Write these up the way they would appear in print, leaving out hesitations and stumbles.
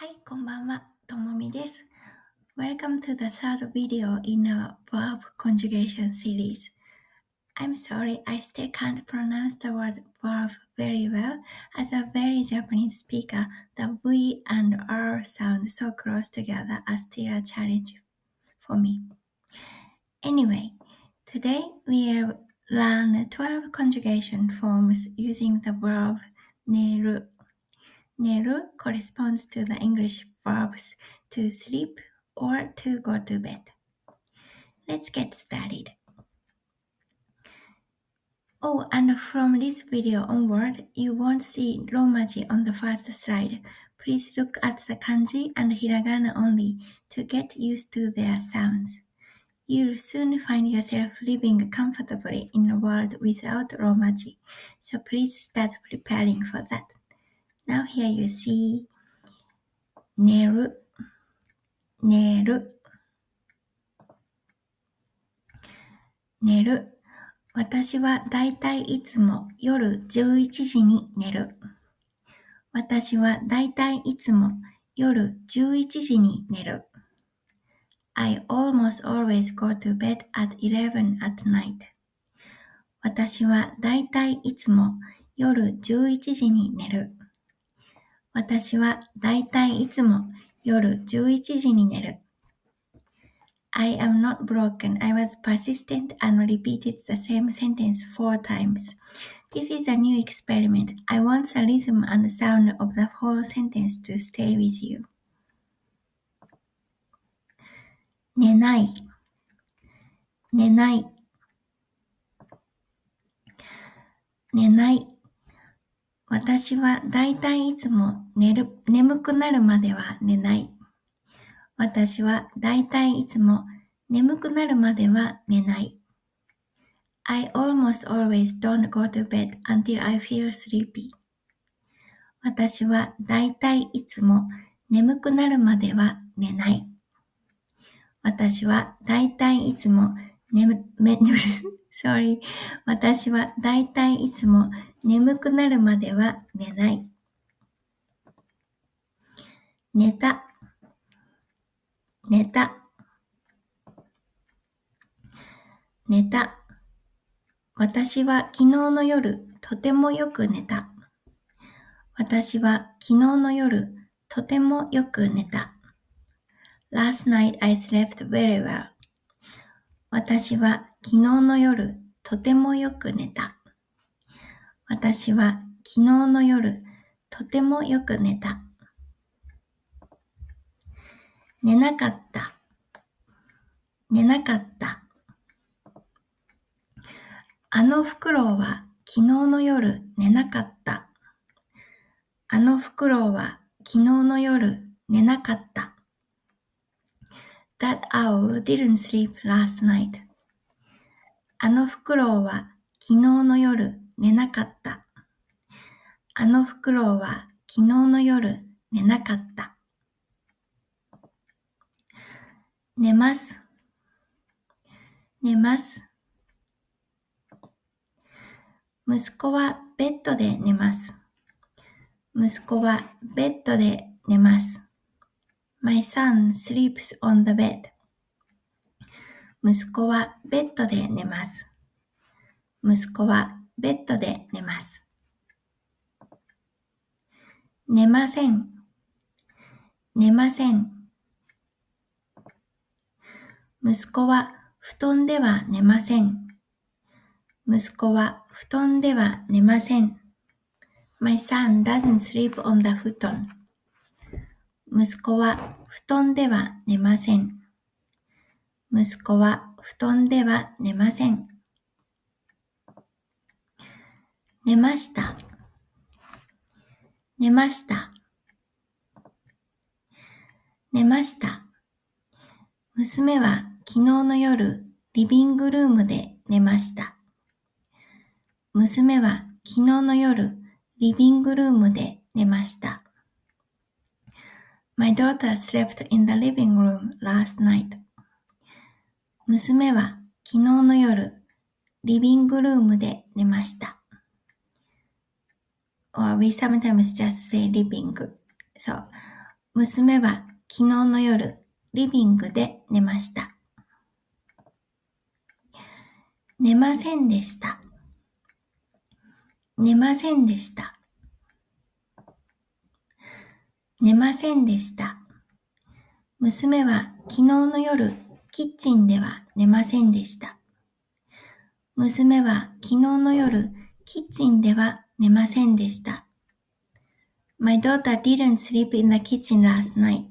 はい、こんばんは、ともみです。Welcome to the third video in our verb conjugation series. I'm sorry, I still can't pronounce the word verb very well. As a very Japanese speaker, the V and R sound so close together are still a challenge for me. Anyway, today we'll learn 12 conjugation forms using the verb 寝る. 寝る corresponds to the English verbs to sleep or to go to bed. Let's get started. Oh, and from this video onward, you won't see Romaji on the first slide. Please look at the kanji and hiragana only to get used to their sounds. You'll soon find yourself living comfortably in a world without Romaji, so please start preparing for that. Now here you see 寝る寝る寝る。私はだいたいいつも夜11時に寝る。私はだいたいいつも夜11時に寝る。I almost always go to bed at 11 at night. 私はだいたいいつも夜11時に寝る。私はだいたいいつも夜11時に寝る。I am not broken. I was persistent and repeated the same sentence 4 times. This is a new experiment. I want the rhythm and sound of the whole sentence to stay with you. 寝ない、寝ない、寝ない。私はだいたいいつも眠くなるまでは寝ない。私はだいたいいつも眠くなるまでは寝ない。I almost always don't go to bed until I feel sleepy. 私はだいたいいつも眠くなるまでは寝ない。私はだいたいいつもSorry. 私はだいたいいつも眠くなるまでは寝ない。寝た、寝た、寝た。私は昨日の夜とてもよく寝た。私は昨日の夜とてもよく寝た。Last night I slept very well. 私は昨日の夜とてもよく寝た。私は昨日の夜とてもよく寝た。寝なかった、寝なかった。あのフクロウは昨日の夜寝なかった。あのフクロウは昨日の夜寝なかった。That owl didn't sleep last night. あのフクロウは昨日の夜寝なかった。あのフクロウは昨日の夜寝なかった。寝ます、寝ます。息子はベッドで寝ます。息子はベッドで寝ます。My son sleeps on the bed. 息子はベッドで寝ます。息子はベッドで寝ます。寝ません、寝ません。息子は布団では寝ません。息子は布団では寝ません。My son doesn't sleep on the futon. 息子は布団では寝ません。息子は布団では寝ません。寝ました、寝ました。寝ました。娘は昨日の夜リビングルームで寝ました。娘は昨日の夜リビングルームで寝ました。My daughter slept in the living room last night. 娘は昨日の夜リビングルームで寝ました。Or we sometimes just say living. So, 娘は昨日の夜、リビングで寝ました。寝ませんでした。寝ませんでした。寝ませんでした。娘は昨日の夜、キッチンでは寝ませんでした。娘は昨日の夜、キッチンでは寝ませんでした。My daughter didn't sleep in the kitchen last night.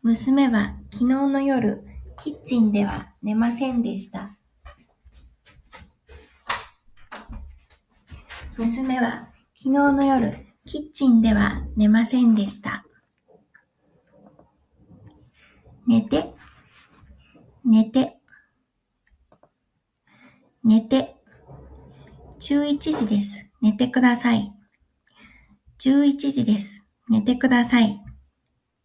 娘は昨日の夜、キッチンでは寝ませんでした。娘は昨日の夜、キッチンでは寝ませんでした。寝て、寝て、寝て。11時です。寝てください。11時です。寝てください。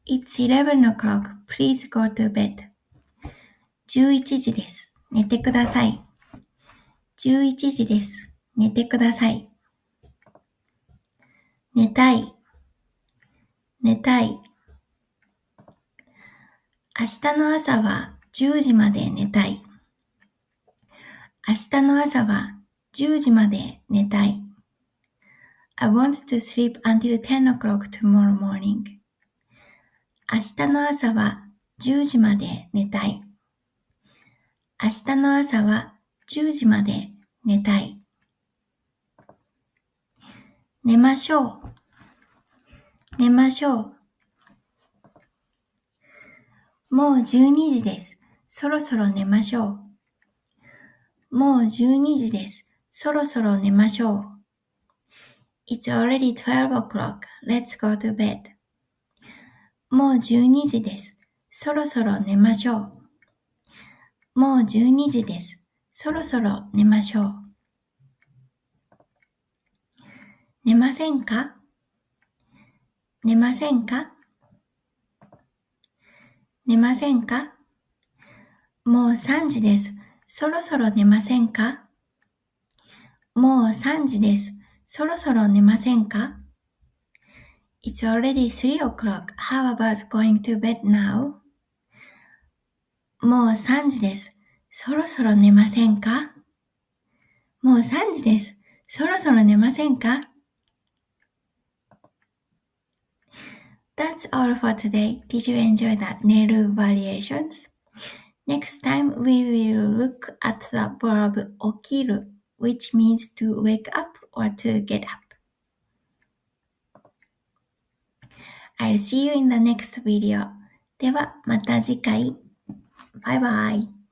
It's 11 o'clock. Please go to bed. 11時です。寝てください。11時です。寝てください。寝たい。寝たい。明日の朝は10時まで寝たい。明日の朝は10時まで寝たい。I want to sleep until 10 o'clock tomorrow morning. 明日の朝は10時まで寝たい。明日の朝は10時まで寝たい。寝ましょう。寝ましょう。もう12時です。そろそろ寝ましょう。もう12時です。そろそろ寝ましょう。It's already 12 o'clock. Let's go to bed. もう12時です。そろそろ寝ましょう。もう12時です。そろそろ寝ましょう。寝ませんか？寝ませんか？寝ませんか？もう3時です。そろそろ寝ませんか？もう3時です。そろそろ寝ませんか？ It's already 3 o'clock. How about going to bed now? もう3時です。そろそろ寝ませんか？もう3時です。そろそろ寝ませんか？ That's all for today. Did you enjoy the 寝る variations? Next time we will look at the verb 起きる which means to wake up or to get up. I'll see you in the next video. ではまた次回。バイバイ。